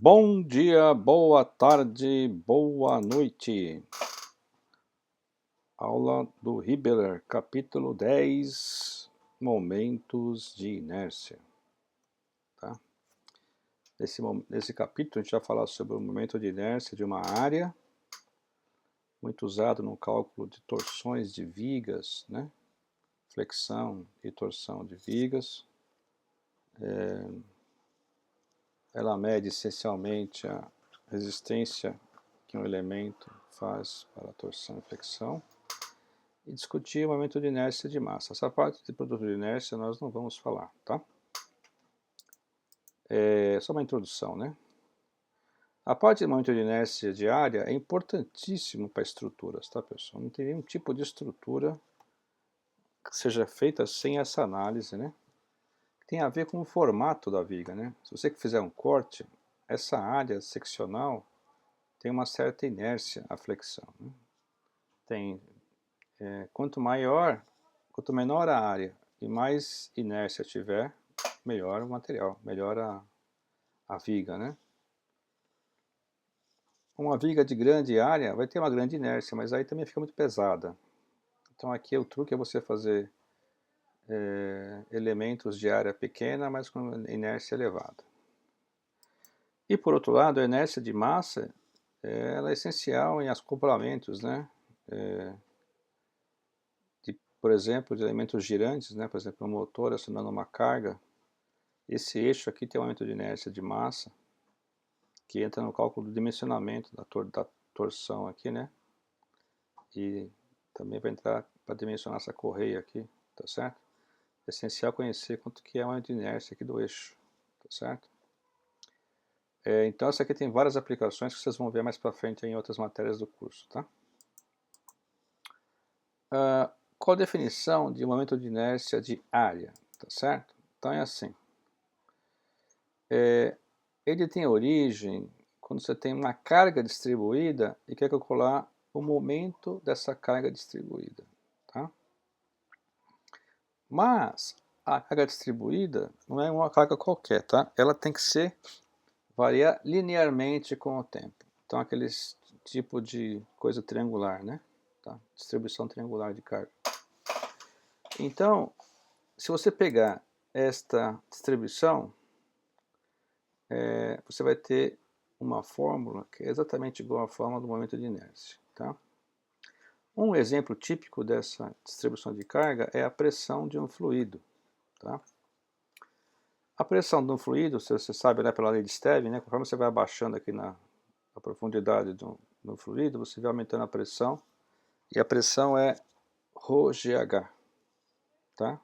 Bom dia, boa tarde, boa noite. Aula do Hibbeler, capítulo 10, momentos de inércia. Tá? Nesse capítulo a gente vai falar sobre o momento de inércia de uma área, muito usado no cálculo de torções de vigas, né? Flexão e torção de vigas. Ela mede essencialmente a resistência que um elemento faz para a torção e flexão. E discutir o momento de inércia de massa. Essa parte de produto de inércia nós não vamos falar, tá? É só uma introdução, né? A parte de momento de inércia de área é importantíssimo para estruturas, tá, pessoal? Não tem nenhum tipo de estrutura que seja feita sem essa análise, né? Tem a ver com o formato da viga, né? Se você fizer um corte, essa área seccional tem uma certa inércia à flexão, né? Quanto menor a área e mais inércia tiver, melhor o material, melhor a viga, né? Uma viga de grande área vai ter uma grande inércia, mas aí também fica muito pesada. Então aqui o truque é você fazer elementos de área pequena, mas com inércia elevada. E por outro lado, a inércia de massa ela é essencial em acoplamentos, né? Por exemplo, de elementos girantes, né? Por exemplo, um motor acionando uma carga. Esse eixo aqui tem um aumento de inércia de massa, que entra no cálculo do dimensionamento da torção aqui, né? E também vai entrar para dimensionar essa correia aqui, tá certo? É essencial conhecer quanto que é o aumento de inércia aqui do eixo, tá certo? Então essa aqui tem várias aplicações que vocês vão ver mais para frente em outras matérias do curso, tá? Qual a definição de momento de inércia de área, tá certo? Então é assim. Ele tem origem quando você tem uma carga distribuída e quer calcular o momento dessa carga distribuída, tá? Mas a carga distribuída não é uma carga qualquer, tá? Ela tem que variar linearmente com o tempo. Então aquele tipo de coisa triangular, né? Tá? Distribuição triangular de carga. Então, se você pegar esta distribuição, você vai ter uma fórmula que é exatamente igual à fórmula do momento de inércia, tá? Um exemplo típico dessa distribuição de carga é a pressão de um fluido, tá? A pressão de um fluido, você sabe, né, pela lei de Stevin, né, conforme você vai abaixando aqui na profundidade do fluido, você vai aumentando a pressão, e a pressão é ρgh, tá?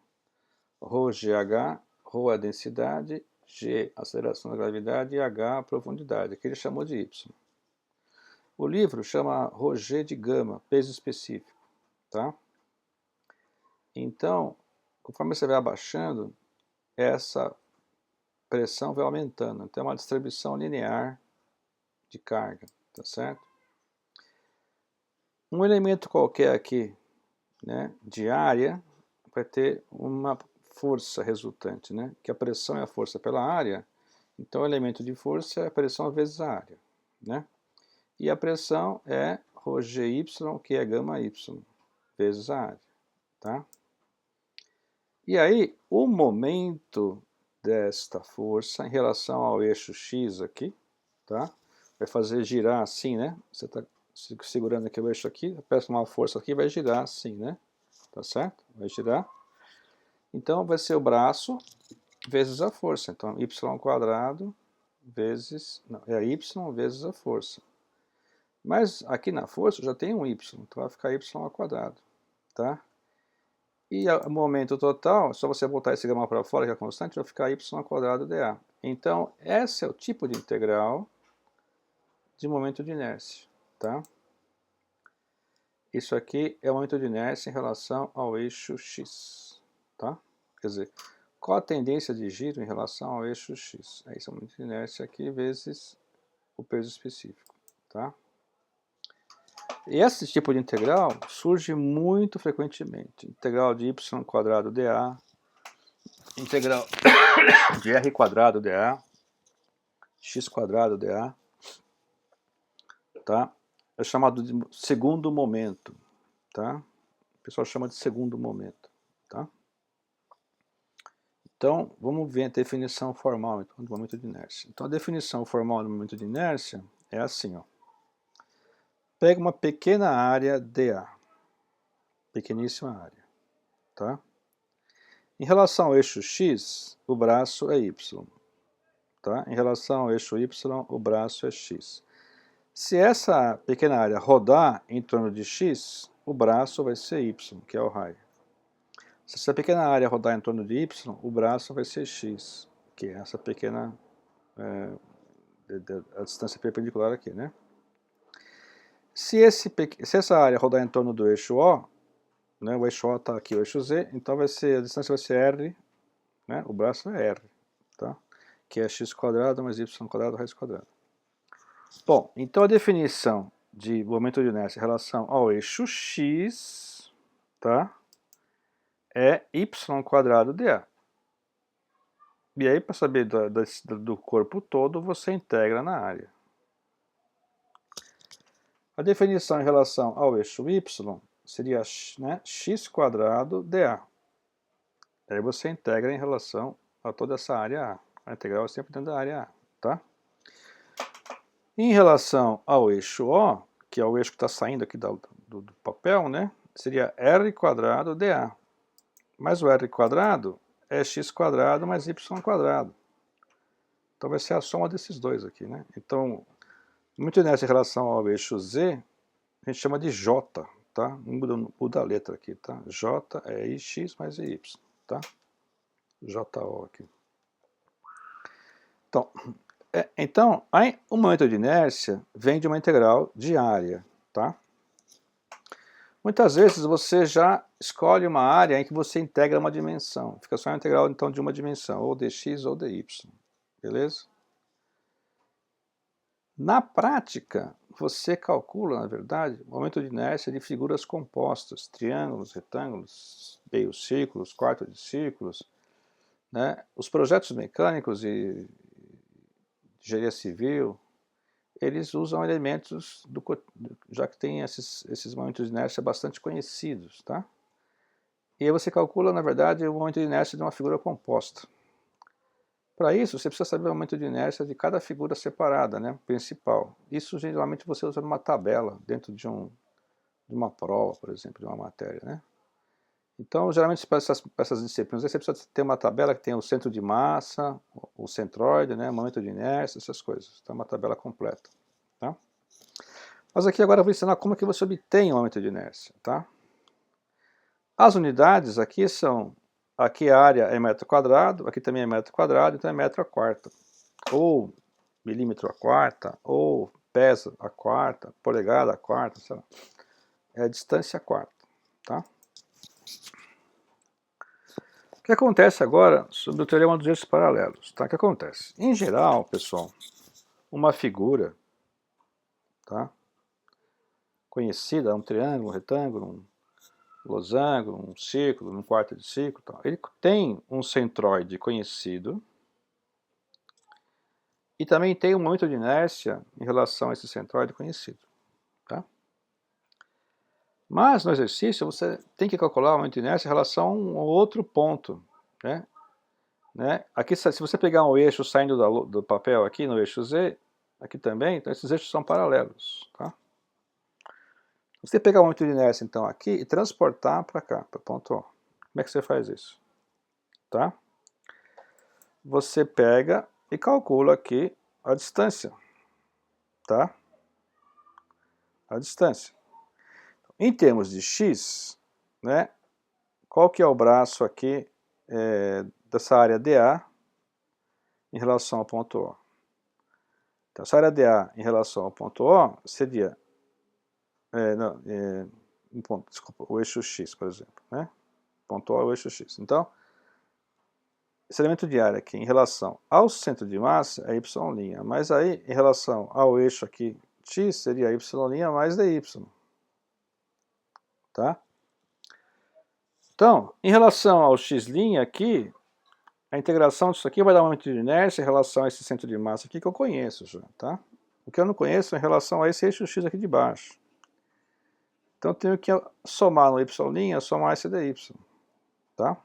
ρgh, ρ é a densidade, g a aceleração da gravidade e h a profundidade, aqui ele chamou de y. O livro chama ρg de gama, peso específico, tá? Então, conforme você vai abaixando, essa pressão vai aumentando. Então é uma distribuição linear de carga, tá certo? Um elemento qualquer aqui, né, de área, vai ter uma força resultante, né? Que a pressão é a força pela área, então o elemento de força é a pressão vezes a área, né? E a pressão é ρgy, que é gama y, vezes a área, tá? E aí, o momento desta força em relação ao eixo x aqui, tá? Vai fazer girar assim, né? Você está segurando aqui o eixo aqui, aperta uma força aqui, vai girar assim, né? Tá certo? Vai girar. Então, vai ser o braço vezes a força. Então, y quadrado vezes... Não, é y vezes a força. Mas aqui na força já tem um y, então vai ficar y ao quadrado, tá? E o momento total, só você botar esse gama para fora, que é constante, vai ficar y ao quadrado dA. Então, esse é o tipo de integral de momento de inércia, tá? Isso aqui é o momento de inércia em relação ao eixo x, tá? Quer dizer, qual a tendência de giro em relação ao eixo x? Esse é o momento de inércia aqui vezes o peso específico, tá? E esse tipo de integral surge muito frequentemente. Integral de y quadrado dA, integral de r quadrado dA, x quadrado dA, tá? É chamado de segundo momento, tá? O pessoal chama de segundo momento, tá? Então, vamos ver a definição formal do momento de inércia. Então, a definição formal do momento de inércia é assim, ó. Pega uma pequena área dA, pequeníssima área, tá? Em relação ao eixo x, o braço é y, tá? Em relação ao eixo y, o braço é x. Se essa pequena área rodar em torno de x, o braço vai ser y, que é o raio. Se essa pequena área rodar em torno de y, o braço vai ser x, que é essa pequena a distância perpendicular aqui, né? Se essa área rodar em torno do eixo O, né, o eixo O está aqui, o eixo Z, então a distância vai ser R, né, o braço é R, tá? Que é x quadrado mais y quadrado raiz quadrada. Bom, então a definição de momento de inércia em relação ao eixo x, tá? É y quadrado dA. E aí, para saber do corpo todo, você integra na área. A definição em relação ao eixo y seria, né, x quadrado dA. Aí você integra em relação a toda essa área A. A integral é sempre dentro da área A, tá? Em relação ao eixo O, que é o eixo que está saindo aqui do papel, né, seria r quadrado dA. Mas o r quadrado é x quadrado mais y quadrado. Então vai ser a soma desses dois aqui, né? Então, muito nessa em relação ao eixo Z, a gente chama de J, tá? Muda a letra aqui, tá? J é ix mais y, tá? JO aqui. Então, o momento de inércia vem de uma integral de área, tá? Muitas vezes você já escolhe uma área em que você integra uma dimensão. Fica só a integral, então, de uma dimensão, ou dx ou dy, beleza? Na prática, você calcula, na verdade, o momento de inércia de figuras compostas, triângulos, retângulos, meios círculos, quartos de círculos, né? Os projetos mecânicos e de engenharia civil, eles usam elementos, já que tem esses momentos de inércia bastante conhecidos, tá? E aí você calcula, na verdade, o momento de inércia de uma figura composta. Para isso, você precisa saber o momento de inércia de cada figura separada, né, principal. Isso, geralmente, você usa numa tabela, dentro de uma prova, por exemplo, de uma matéria, né? Então, geralmente, para essas disciplinas, você precisa ter uma tabela que tenha o centro de massa, o centroide, né, o momento de inércia, essas coisas. Então, é uma tabela completa, tá? Mas aqui agora eu vou ensinar como que você obtém o momento de inércia, tá? As unidades aqui são, aqui a área é metro quadrado, aqui também é metro quadrado, então é metro a quarta. Ou milímetro a quarta, ou pesa a quarta, polegada a quarta, sei lá. É a distância a quarta, tá? O que acontece agora sobre o teorema dos eixos paralelos, tá? O que acontece? Em geral, pessoal, uma figura, tá, conhecida, um triângulo, um retângulo, um losango, um círculo, um quarto de círculo, tá? Ele tem um centroide conhecido e também tem um momento de inércia em relação a esse centroide conhecido, tá? Mas no exercício você tem que calcular o momento de inércia em relação a um outro ponto, né? Aqui, se você pegar um eixo saindo do papel aqui no eixo Z, aqui também, então esses eixos são paralelos, tá? Você pegar o momento de inércia então aqui e transportar para cá, para o ponto O. Como é que você faz isso? Tá? Você pega e calcula aqui a distância, tá? A distância. Em termos de x, né, qual que é o braço aqui dessa área DA em relação ao ponto O? Então, essa área DA em relação ao ponto O seria, desculpa, o eixo x, por exemplo, né? Ponto O é o eixo x. Então, esse elemento de área aqui em relação ao centro de massa é y', mas aí em relação ao eixo aqui x seria y' mais dy, tá? Então, em relação ao x' aqui, a integração disso aqui vai dar um momento de inércia em relação a esse centro de massa aqui que eu conheço já, tá? O que eu não conheço é em relação a esse eixo x aqui de baixo. Então eu tenho que somar no y', somar esse dy, tá? O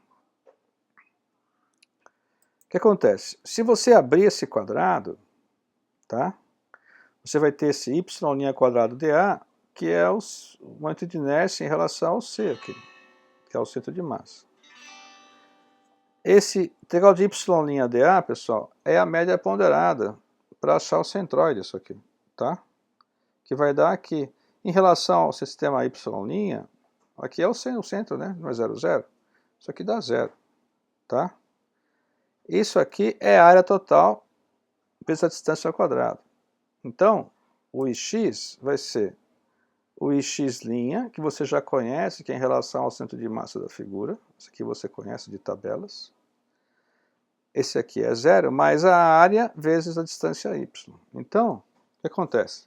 que acontece? Se você abrir esse quadrado, tá? Você vai ter esse y' quadrado dA, que é o momento de inércia em relação ao C aqui, que é o centro de massa. Esse integral de y' dA, pessoal, é a média ponderada para achar o centroide, isso aqui, tá? Que vai dar aqui, em relação ao sistema y', aqui é o centro, né? Não é 0, 0. Isso aqui dá 0, tá? Isso aqui é a área total vezes a distância ao quadrado. Então, o ix vai ser o ix', que você já conhece, que é em relação ao centro de massa da figura. Isso aqui você conhece de tabelas. Esse aqui é 0, mais a área vezes a distância y. Então, o que acontece?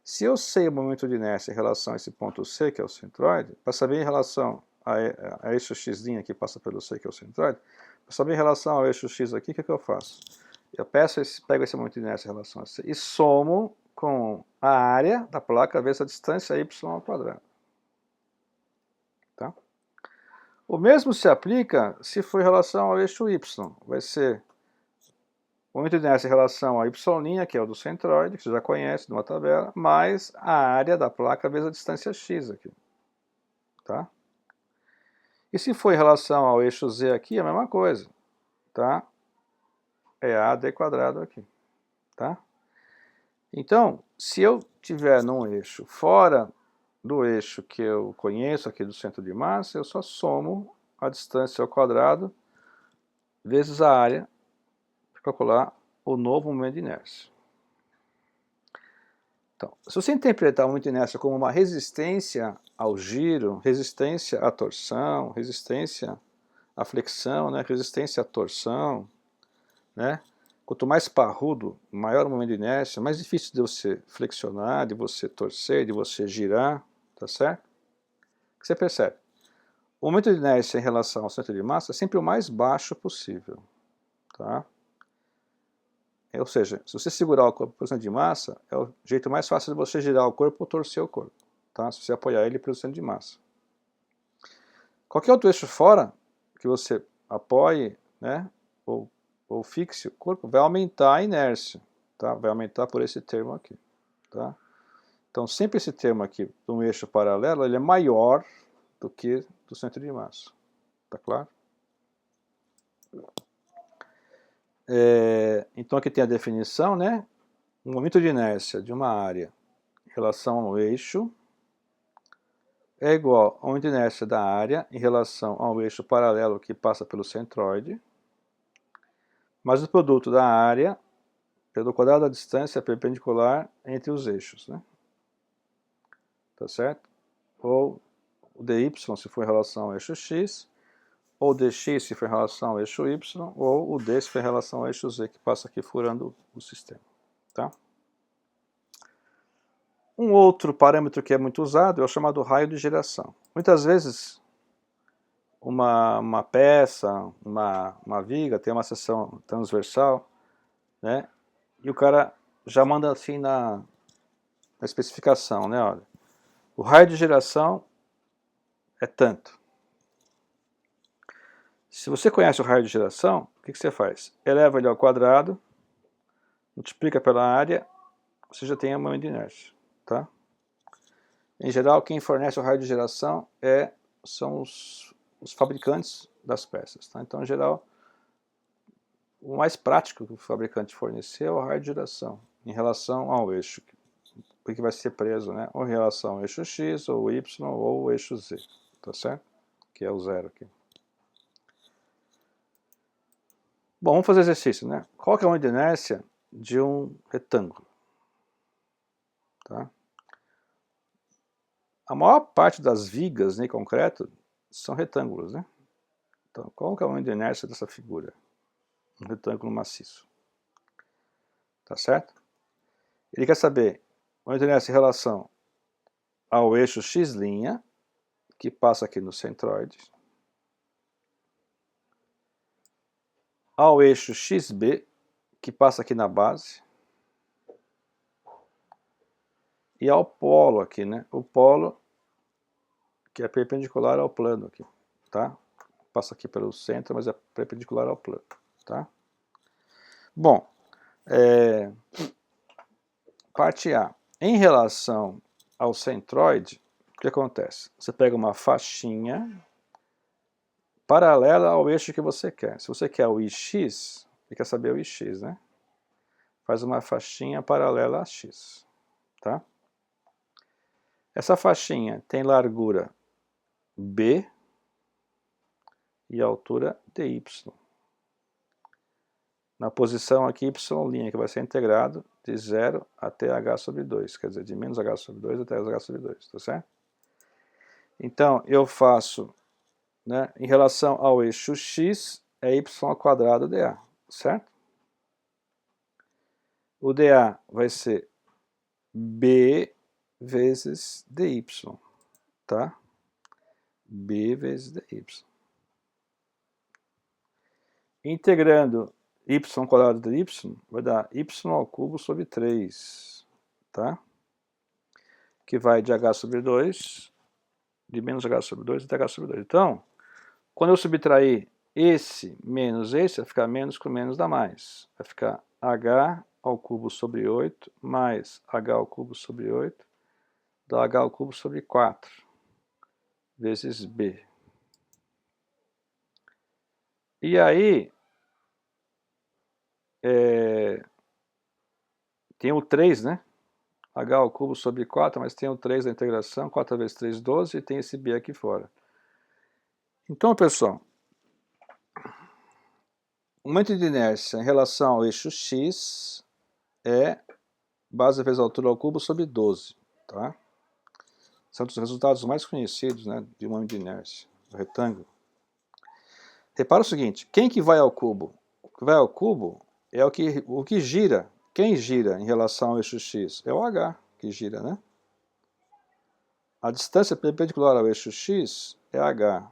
Se eu sei o momento de inércia em relação a esse ponto C, que é o centroide, para saber em relação a eixo x' que passa pelo C, que é o centroide, para saber em relação ao eixo x aqui, o que eu faço? Eu pego esse momento de inércia em relação a C e somo com a área da placa vezes a distância y ao quadrado. Tá? O mesmo se aplica se for em relação ao eixo y. Vai ser o momento de inércia em relação a y', que é o do centroide, que você já conhece de uma tabela, mais a área da placa vezes a distância x aqui. Tá? E se for em relação ao eixo z aqui, é a mesma coisa. Tá? É AD quadrado aqui. Tá? Então, se eu tiver num eixo fora do eixo que eu conheço aqui do centro de massa, eu só somo a distância ao quadrado vezes a área para calcular o novo momento de inércia. Então, se você interpretar o momento de inércia como uma resistência ao giro, resistência à torção, resistência à flexão, né, resistência à torção, né, quanto mais parrudo, maior o momento de inércia, mais difícil de você flexionar, de você torcer, de você girar, tá certo? O que você percebe? O momento de inércia em relação ao centro de massa é sempre o mais baixo possível, tá? Ou seja, se você segurar o corpo pelo centro de massa, é o jeito mais fácil de você girar o corpo ou torcer o corpo, tá? Se você apoiar ele pelo centro de massa. Qualquer outro eixo fora que você apoie, né, ou fixe o corpo, vai aumentar a inércia, tá? Vai aumentar por esse termo aqui, tá? Então, sempre esse termo aqui, de um eixo paralelo, ele é maior do que do centro de massa, tá claro? Então, aqui tem a definição, né? O momento de inércia de uma área em relação ao eixo é igual ao momento de inércia da área em relação ao eixo paralelo que passa pelo centroide, mais o produto da área pelo quadrado da distância perpendicular entre os eixos, né? Tá certo? Ou o dy se for em relação ao eixo x, ou o dx se for em relação ao eixo y, ou o d se for em relação ao eixo z, que passa aqui furando o sistema, tá? Um outro parâmetro que é muito usado é o chamado raio de giração. Muitas vezes, uma peça, uma viga tem uma seção transversal, né? E o cara já manda assim na especificação, né? Olha, o raio de giração é tanto. Se você conhece o raio de giração, o que você faz? Eleva ele ao quadrado, multiplica pela área, você já tem a momento de inércia, tá? Em geral, quem fornece o raio de giração são os fabricantes das peças, tá? Então, em geral, o mais prático que o fabricante fornecer é o raio de giração, em relação ao eixo, porque vai ser preso, né? Ou em relação ao eixo X, ou Y, ou o eixo Z, tá certo? Que é o zero aqui. Bom, vamos fazer exercício, né? Qual que é a momento de inércia de um retângulo? Tá? A maior parte das vigas em concreto são retângulos, né? Então, qual que é o momento de inércia dessa figura? Um retângulo maciço. Tá certo? Ele quer saber o momento de inércia em relação ao eixo x', que passa aqui no centroide, ao eixo XB, que passa aqui na base, e ao polo aqui, né? O polo que é perpendicular ao plano aqui, tá? Passa aqui pelo centro, mas é perpendicular ao plano, tá? Bom, parte A. Em relação ao centroide, o que acontece? Você pega uma faixinha paralela ao eixo que você quer. Se você quer o IX, você quer saber o IX, né? Faz uma faixinha paralela a X, tá? Essa faixinha tem largura B e altura dy. Na posição aqui, y', que vai ser integrado de 0 até h sobre 2, quer dizer, de menos h sobre 2 até h sobre 2, tá certo? Então, eu faço, né, em relação ao eixo x, é y² dA, certo? O dA vai ser b vezes dy, tá? B vezes dy. Integrando y² de y, vai dar y³ sobre 3, tá? Que vai de h sobre 2, de menos h sobre 2 até h sobre 2. Então, quando eu subtrair esse menos esse, vai ficar menos com menos dá mais. Vai ficar h³ sobre 8 mais h³ sobre 8 dá h³ sobre 4 vezes b. E aí, tem o 3, né? h³ sobre 4, mas tem o 3 da integração, 4 vezes 3, 12, e tem esse b aqui fora. Então, pessoal, o momento de inércia em relação ao eixo x é base vezes altura ao cubo sobre 12, tá? São os resultados mais conhecidos, né, de momento de inércia, do retângulo. Repara o seguinte, quem que vai ao cubo? O que vai ao cubo é o que gira. Quem gira em relação ao eixo x? É o h que gira, né? A distância perpendicular ao eixo x é h.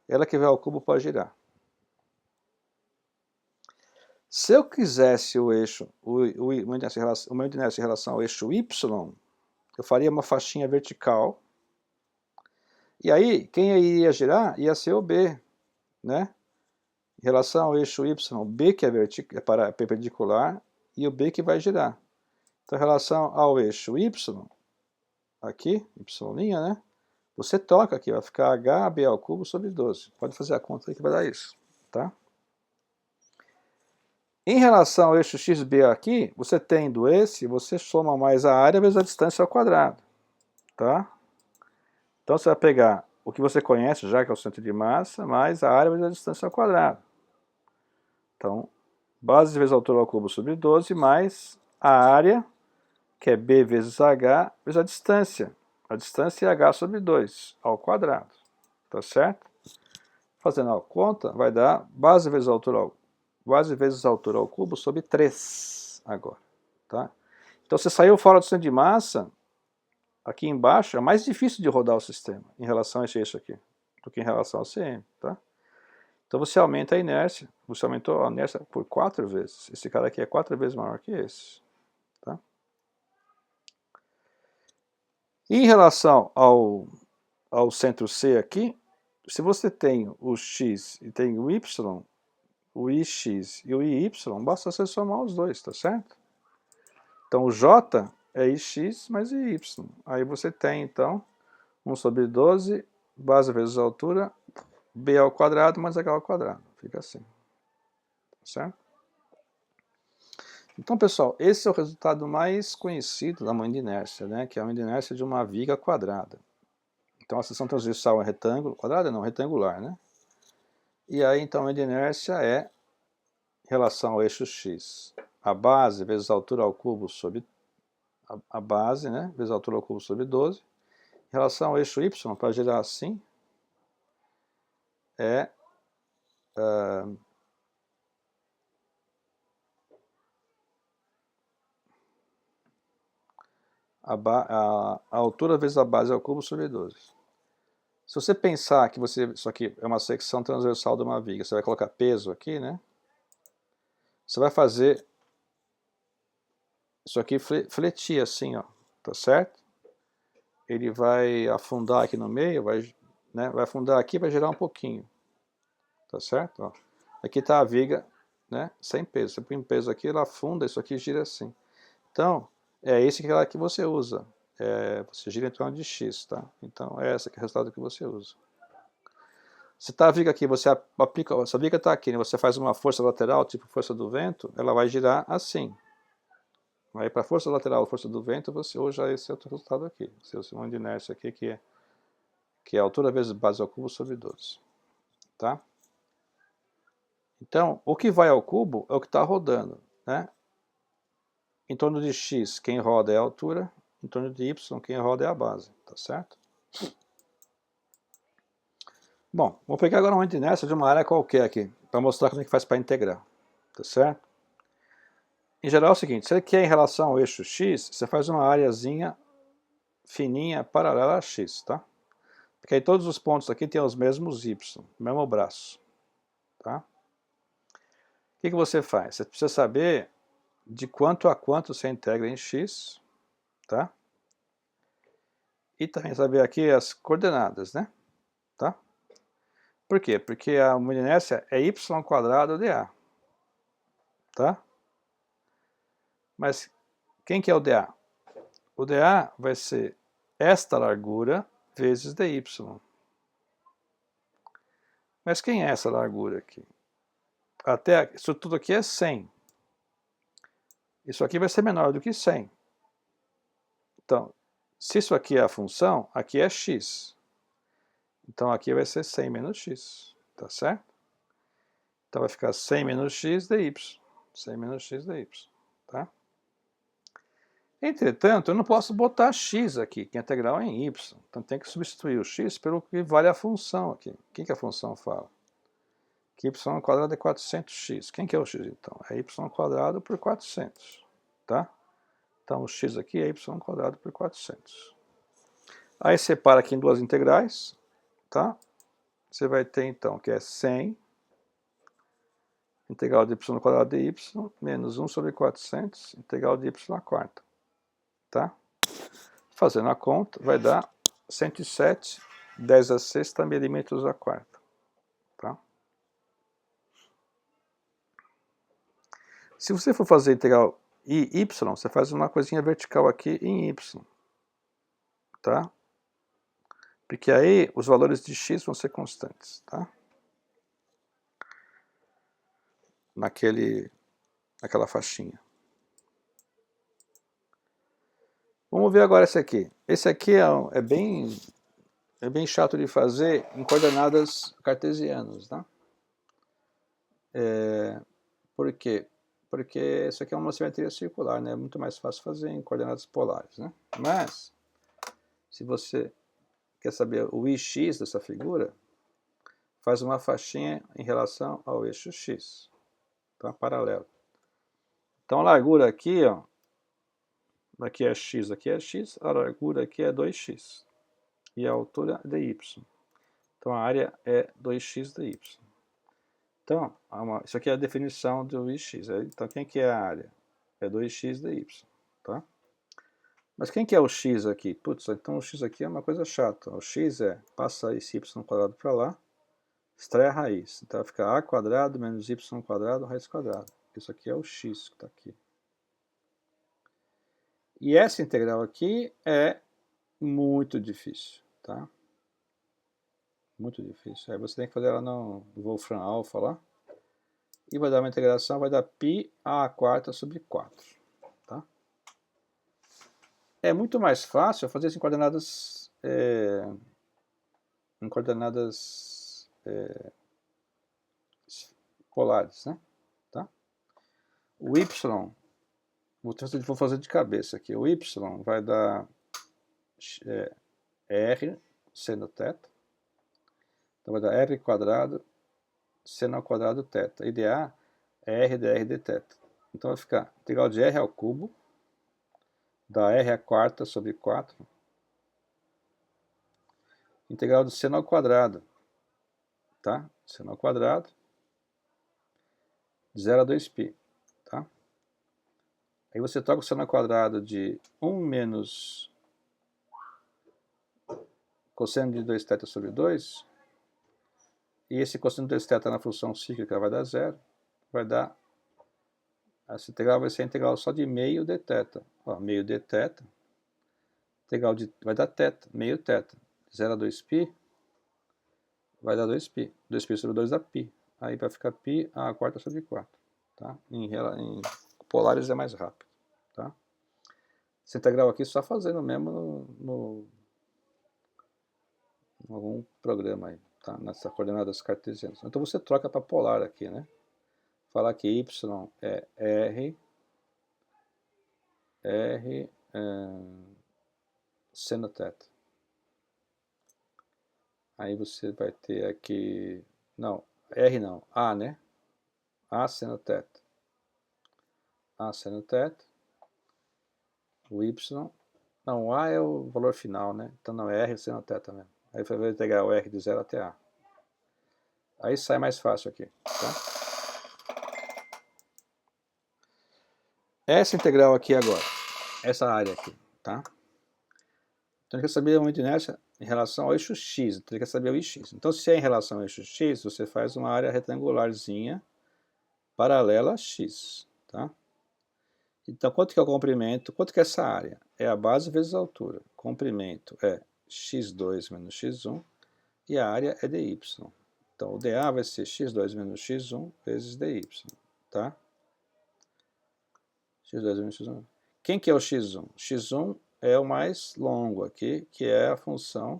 Ela que vai ao cubo para girar. Se eu quisesse o eixo, o momento de inércia em relação ao eixo y, eu faria uma faixinha vertical. E aí, quem iria girar ia ser o b, né? Em relação ao eixo y, b que é perpendicular e o b que vai girar. Então, em relação ao eixo y, aqui, y', né? Você toca aqui, vai ficar hb² sobre 12. Pode fazer a conta aí que vai dar isso, tá? Em relação ao eixo xb aqui, você tendo esse, você soma mais a área vezes a distância ao quadrado, tá? Então você vai pegar o que você conhece já, que é o centro de massa, mais a área vezes a distância ao quadrado. Então, base vezes a altura ao cubo sobre 12, mais a área, que é b vezes h, vezes a distância. A distância é h sobre 2, ao quadrado, tá certo? Fazendo a conta, vai dar base vezes a altura ao cubo sobre 3 agora, tá? Então, você saiu fora do centro de massa, aqui embaixo é mais difícil de rodar o sistema em relação a esse eixo aqui, do que em relação ao CM, tá? Então, você aumenta a inércia, você aumentou a inércia por 4 vezes. Esse cara aqui é 4 vezes maior que esse, tá? E em relação ao centro C aqui, se você tem o x e tem o y, o ix e o iy, basta você somar os dois, tá certo? Então o j é ix mais iy. Aí você tem, então, 1 sobre 12, base vezes a altura, b² mais h². Fica assim, tá certo? Então, pessoal, esse é o resultado mais conhecido da momento de inércia, né? Que é a momento de inércia de uma viga quadrada. Então a seção transversal é retângulo, quadrada não, retangular, né? E aí, então, a momento de inércia é em relação ao eixo x, a base vezes a altura ao cubo sobre a base, né, vezes a altura ao cubo sobre 12. Em relação ao eixo y, para girar assim, é a altura vezes a base ao cubo sobre 12. Se você pensar que isso aqui é uma secção transversal de uma viga, você vai colocar peso aqui, né? você vai fazer isso aqui fletir assim, ó, tá certo? Ele vai afundar aqui no meio, vai afundar aqui, vai girar um pouquinho, tá certo? Ó. Aqui está a viga, né, sem peso. Você põe peso aqui, ela afunda, isso aqui gira assim. Então, é esse que você usa. Você gira em torno de X, tá? Então, é esse que é o resultado que você usa. Se tá a viga aqui, você aplica, essa viga está aqui, né, você faz uma força lateral, tipo força do vento, ela vai girar assim. Aí, para força lateral, força do vento, você usa esse outro resultado aqui. Seu sinônimo de inércia aqui, que é altura vezes base ao cubo sobre 12. Tá? Então, o que vai ao cubo é o que está rodando, né? Em torno de x, quem roda é a altura, em torno de y, quem roda é a base, tá certo? Bom, vou pegar agora uma inércia de uma área qualquer aqui, para mostrar como é que faz para integrar, tá certo? Em geral é o seguinte, se ele quer em relação ao eixo x, você faz uma areazinha fininha paralela a x, tá? Porque aí todos os pontos aqui têm os mesmos y, mesmo braço, tá? O que você faz? Você precisa saber de quanto a quanto você integra em x, tá? E também saber aqui as coordenadas, né? Tá? Por quê? Porque a inércia é y² dA, tá? Mas quem que é o dA? O dA vai ser esta largura vezes dy. Mas quem é essa largura aqui? Até isso tudo aqui é 100. Isso aqui vai ser menor do que 100. Então, se isso aqui é a função, aqui é x. Então aqui vai ser 100 menos x, tá certo? Então vai ficar 100 menos x dy. 100 menos x dy, tá? Entretanto, eu não posso botar x aqui, que a integral é em y. Então tem que substituir o x pelo que vale a função aqui. O que a função fala? Que y² é 400x. Quem que é o x então? É y² por 400, tá? Então o x aqui é y² por 400. Aí separa aqui em duas integrais, tá? Você vai ter então que é 100 integral de y² de y menos 1 sobre 400 integral de y², tá? Fazendo a conta, vai dar 107, 10 a sexta milímetros a quarta, tá? Se você for fazer integral em y, você faz uma coisinha vertical aqui em y, tá? Porque aí os valores de x vão ser constantes, tá? Naquela faixinha. Vamos ver agora esse aqui. Esse aqui é bem chato de fazer em coordenadas cartesianas, tá? Por quê? Porque isso aqui é uma simetria circular, né? É muito mais fácil fazer em coordenadas polares, né? Mas, se você quer saber o ix dessa figura, faz uma faixinha em relação ao eixo x, tá? Paralelo. Então a largura aqui, ó, aqui é x, a largura aqui é 2x. E a altura é dy. Então a área é 2x dy. Então, isso aqui é a definição do ix. Então quem que é a área? É 2x dy, tá? Mas quem que é o x aqui? Putz, então o x aqui é uma coisa chata. O x passa esse y² para lá, extrai a raiz. Então vai ficar a² menos y² raiz quadrada. Isso aqui é o x que está aqui. E essa integral aqui é muito difícil, tá? Muito difícil. Aí você tem que fazer ela no Wolfram Alpha lá. E vai dar uma integração, vai dar π a quarta sobre 4. Tá? É muito mais fácil fazer isso em coordenadas polares, né? Tá? O y, vou fazer de cabeça aqui. O y vai dar r seno θ. Então vai dar r² seno ao quadrado θ. E dA é r dr dθ. Então vai ficar integral de r ao cubo, da r à quarta sobre 4, integral do seno ao quadrado, tá? Seno ao quadrado, de 0 a 2π. Aí você troca o seno ao quadrado de 1 menos cosseno de 2θ sobre 2, e esse cosseno de 2θ na função cíclica vai dar zero, vai dar, essa integral vai ser a integral só de meio dθ. Ó, meio dθ, integral de, vai dar θ, meio θ, 0 a 2π, vai dar 2π, 2π sobre 2 dá π, aí vai ficar π a quarta sobre 4, tá? Em polares é mais rápido, tá? Essa integral aqui só fazendo mesmo no algum programa aí, tá? Nessas coordenadas cartesianas. Então você troca para polar aqui, né? Falar que y é r seno θ. Aí você vai ter aqui, não, r não, a, né? A seno θ. A seno θ. O y, não, o a é o valor final, né? Então não é r seno θ mesmo. Aí você vai pegar o r de 0 até a. Aí sai mais fácil aqui, tá? Essa integral aqui agora, essa área aqui, tá? Então, ele quer saber o momento de inércia em relação ao eixo x, então ele quer saber o ix. Então, se é em relação ao eixo x, você faz uma área retangularzinha paralela a x, tá? Então, quanto que é o comprimento? Quanto que é essa área? É a base vezes a altura. Comprimento é x2 menos x1 e a área é dy. Então, o dA vai ser x2 menos x1 vezes dy, tá? x2 menos x1. Quem que é o x1? x1 é o mais longo aqui, que é a função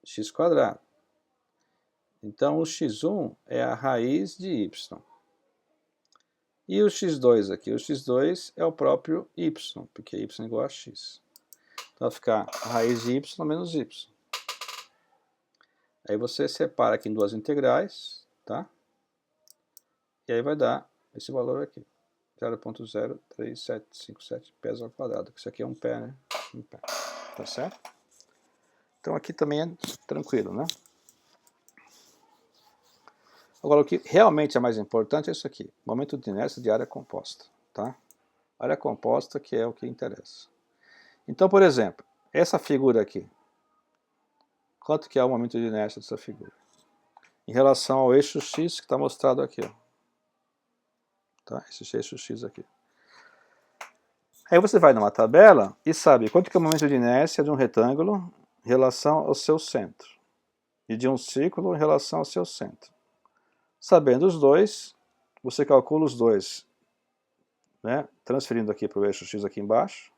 x². Então, o x1 é a raiz de y. E o x2 aqui? O x2 é o próprio y, porque y é igual a x. Então, vai ficar a raiz de y menos y. Aí você separa aqui em duas integrais, tá? E aí vai dar esse valor aqui. 0,03757 pés ao quadrado. Isso aqui é um pé, né? Um pé. Tá certo? Então aqui também é tranquilo, né? Agora, o que realmente é mais importante é isso aqui. Momento de inércia de área composta, tá? Área composta que é o que interessa. Então, por exemplo, essa figura aqui. Quanto que é o momento de inércia dessa figura? Em relação ao eixo x que está mostrado aqui, ó. Tá? Esse eixo x aqui. Aí você vai numa tabela e sabe quanto que é o momento de inércia de um retângulo em relação ao seu centro. E de um círculo em relação ao seu centro. Sabendo os dois, você calcula os dois, né, transferindo aqui para o eixo x aqui embaixo.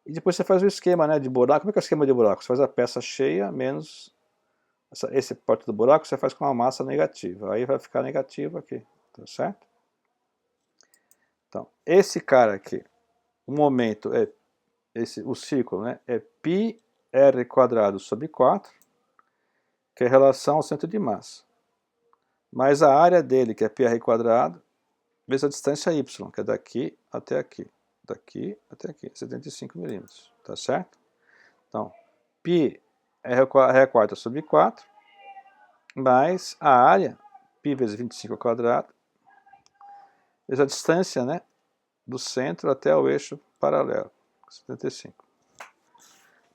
E depois você faz o esquema, né, de buraco. Como é que é o esquema de buraco? Você faz a peça cheia menos esse parte do buraco, você faz com uma massa negativa. Aí vai ficar negativo aqui, tá certo? Então, esse cara aqui, o momento é o círculo, né, é πr² sobre 4, que é a relação ao centro de massa. Mais a área dele, que é πr², vezes a distância y, que é daqui até aqui. Daqui até aqui, 75 milímetros, tá certo? Então, πr² sobre 4, mais a área, π vezes 25 ao quadrado, vezes a distância, né, do centro até o eixo paralelo, 75.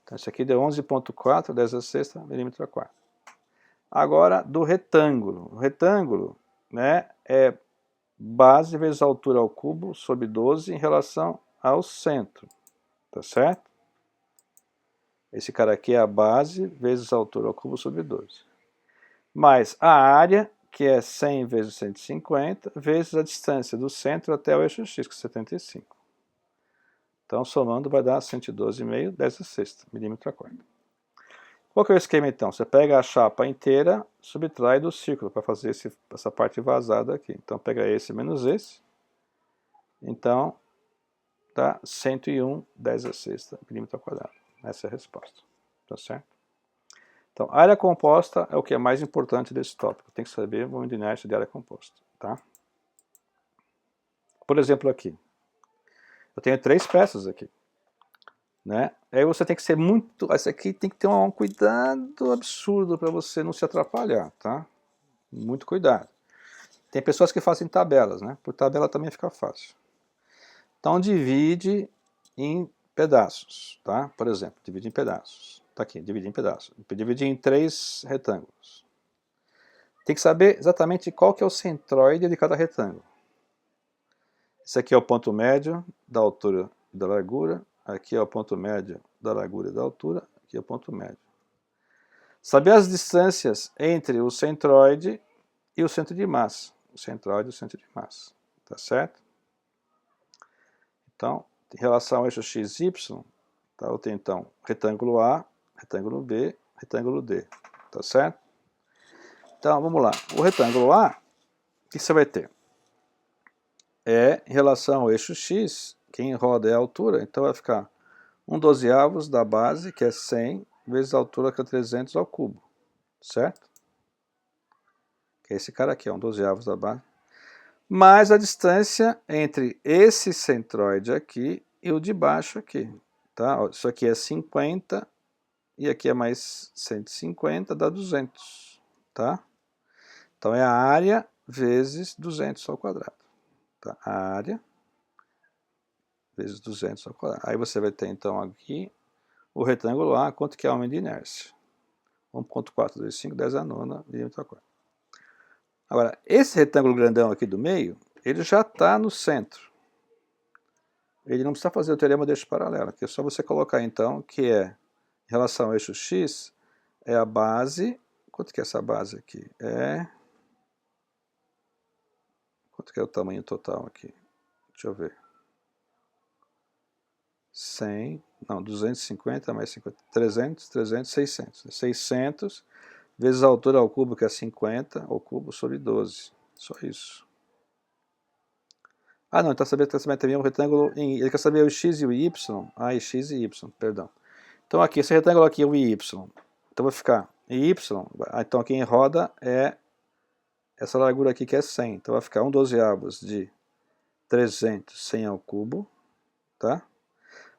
Então, isso aqui deu 11,4, 10 a sexta, milímetro a quarto. Agora, do retângulo. O retângulo, né, é base vezes a altura ao cubo sobre 12 em relação ao centro, tá certo? Esse cara aqui é a base vezes a altura ao cubo sobre 12. Mais a área, que é 100 vezes 150, vezes a distância do centro até o eixo x, que é 75. Então, somando, vai dar 112,5, 10 a sexta, milímetro a quarto. Qual que é o esquema, então? Você pega a chapa inteira, subtrai do círculo para fazer essa parte vazada aqui. Então, pega esse menos esse. Então, dá 101, 10 a sexta, milímetro ao quadrado. Essa é a resposta. Tá certo? Então, área composta é o que é mais importante desse tópico. Tem que saber o momento de inércia de área composta. Tá? Por exemplo, aqui. Eu tenho 3 peças aqui. Né? Aí você tem que ser muito... Essa aqui tem que ter um cuidado absurdo para você não se atrapalhar, tá? Muito cuidado. Tem pessoas que fazem tabelas, né? Por tabela também fica fácil. Então divide em pedaços, tá? Por exemplo, divide em pedaços. Tá aqui, dividir em pedaços. Dividir em 3 retângulos. Tem que saber exatamente qual que é o centroide de cada retângulo. Esse aqui é o ponto médio da altura e da largura. Aqui é o ponto médio da largura e da altura. Aqui é o ponto médio. Saber as distâncias entre o centroide e o centro de massa. O centroide e o centro de massa. Tá certo? Então, em relação ao eixo x, y, tá? Eu tenho então retângulo A, retângulo B, retângulo D. Tá certo? Então, vamos lá. O retângulo A, o que você vai ter? Em relação ao eixo x, quem roda é a altura, então vai ficar 1/12 da base, que é 100, vezes a altura, que é 300 ao cubo. Certo? Que é esse cara aqui, 1/12 da base. Mais a distância entre esse centroide aqui e o de baixo aqui. Tá? Isso aqui é 50 e aqui é mais 150, dá 200. Tá? Então é a área vezes 200 ao quadrado. Tá? A área vezes 200 ao quadrado. Aí você vai ter então aqui o retângulo A, quanto que é o momento de inércia? 1.425, 10 a nona milímetro ao quadrado. Agora, esse retângulo grandão aqui do meio, ele já está no centro. Ele não precisa fazer o teorema do eixo paralelo, aqui é só você colocar então que em relação ao eixo x, é a base, quanto que é essa base aqui? Quanto que é o tamanho total aqui? Deixa eu ver. 100, não, 250 mais 50, 300, 300, 600. 600 vezes a altura ao cubo, que é 50, ao cubo sobre 12. Só isso. Ah, não, ele está sabendo também um retângulo, ele quer saber o x e o y. Ah, e x e y, perdão. Então aqui, esse retângulo aqui é o y. Então vai ficar y, então quem roda é essa largura aqui que é 100. Então vai ficar 1/12 de 300, 100 ao cubo, tá?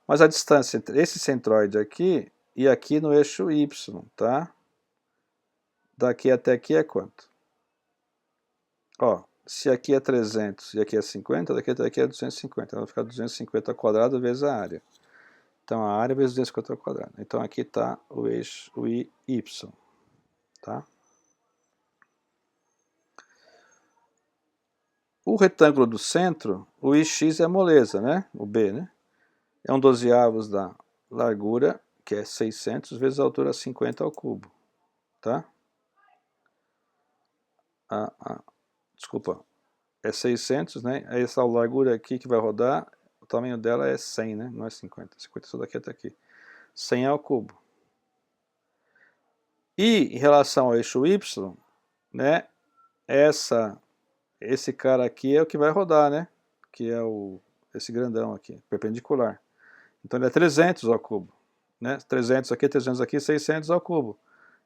Mas a distância entre esse centroide aqui e aqui no eixo y, tá? Daqui até aqui é quanto? Ó, se aqui é 300 e aqui é 50, daqui até aqui é 250. Então vai ficar 250 ao quadrado vezes a área. Então a área vezes 250 ao quadrado. Então aqui está o eixo y, tá? O retângulo do centro, o ix é moleza, né? O B, né? É 1/12 da largura, que é 600, vezes a altura 50 ao cubo, tá? Desculpa, é 600, né? Essa largura aqui que vai rodar, o tamanho dela é 100, né? Não é 50. 50 é só daqui até aqui. 100 ao cubo. E em relação ao eixo y, né? Esse cara aqui é o que vai rodar, né? Que é esse grandão aqui, perpendicular. Então ele é 300 ao cubo, né? 300 aqui, 600 ao cubo.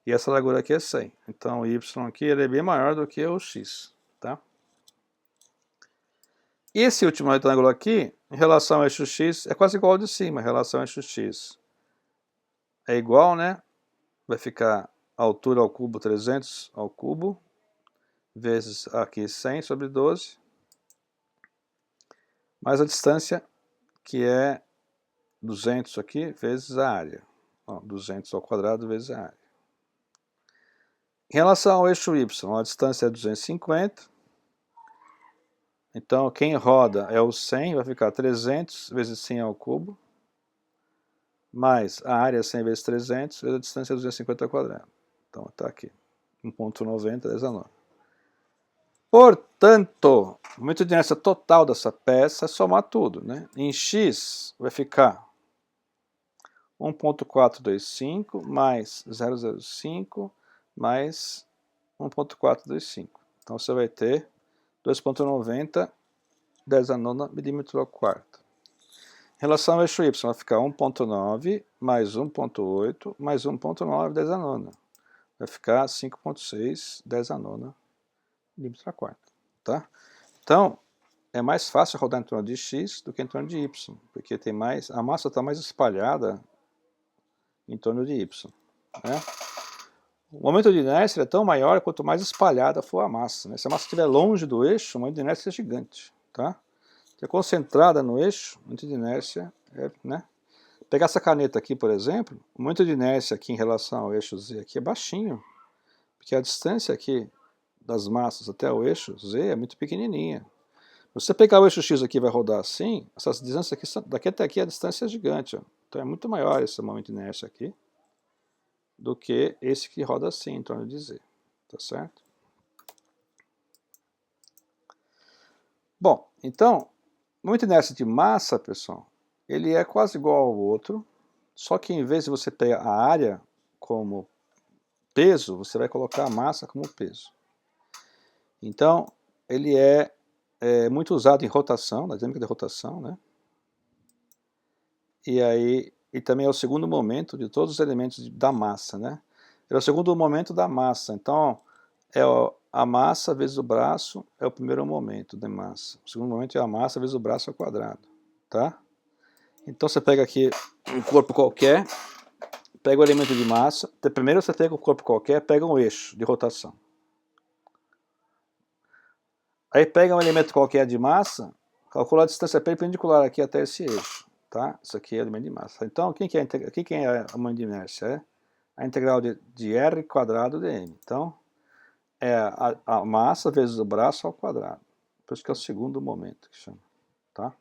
E essa largura aqui é 100. Então o y aqui ele é bem maior do que o x, tá? E esse último retângulo aqui, em relação ao eixo x, é quase igual ao de cima, em relação ao eixo x. É igual, né? Vai ficar a altura ao cubo 300 ao cubo, vezes aqui 100 sobre 12, mais a distância, que é 200 aqui, vezes a área. Ó, 200 ao quadrado vezes a área. Em relação ao eixo y, a distância é 250. Então, quem roda é o 100, vai ficar 300 vezes 100 ao cubo, mais a área 100 vezes 300, vezes a distância 250 ao quadrado. Então, está aqui, 1.90, 10 a 9. Portanto, o momento de inércia total dessa peça é somar tudo, né? Em x vai ficar 1.425 mais 0,05 mais 1.425. Então você vai ter 2.90, 10 a nona milímetro ao quarto. Em relação ao eixo y, vai ficar 1.9 mais 1.8 mais 1.9, 10 a nona. Vai ficar 5.6, 10 a nona milímetro ao quarto. Tá? Então, é mais fácil rodar em torno de x do que em torno de y, porque tem mais, a massa está mais espalhada em torno de y. Né? O momento de inércia é tão maior quanto mais espalhada for a massa. Né? Se a massa estiver longe do eixo, o momento de inércia é gigante. Tá? que é concentrada no eixo, o momento de inércia né? Pegar essa caneta aqui, por exemplo, o momento de inércia aqui em relação ao eixo Z aqui é baixinho, porque a distância aqui das massas até o eixo Z é muito pequenininha. Se você pegar o eixo X aqui e vai rodar assim, essas distâncias aqui, daqui até aqui a distância é gigante. Ó. Então é muito maior esse momento de inércia aqui do que esse que roda assim, em torno de Z. Tá certo? Bom, então, o momento de inércia de massa, pessoal, ele é quase igual ao outro, só que em vez de você pegar a área como peso, você vai colocar a massa como peso. Então, ele é muito usado em rotação, na dinâmica de rotação, né? E também é o segundo momento de todos os elementos da massa, né? É o segundo momento da massa. Então, a massa vezes o braço é o primeiro momento de massa. O segundo momento é a massa vezes o braço ao quadrado, tá? Então você pega aqui um corpo qualquer, pega o elemento de massa. Primeiro você pega um corpo qualquer, pega um eixo de rotação. Aí pega um elemento qualquer de massa, calcula a distância perpendicular aqui até esse eixo. Tá? Isso aqui é o elemento de massa. Então, quem que é a momento de inércia? É a integral de R quadrado dm. Então, é a massa vezes o braço ao quadrado. Por isso que é o segundo momento que chama. Tá?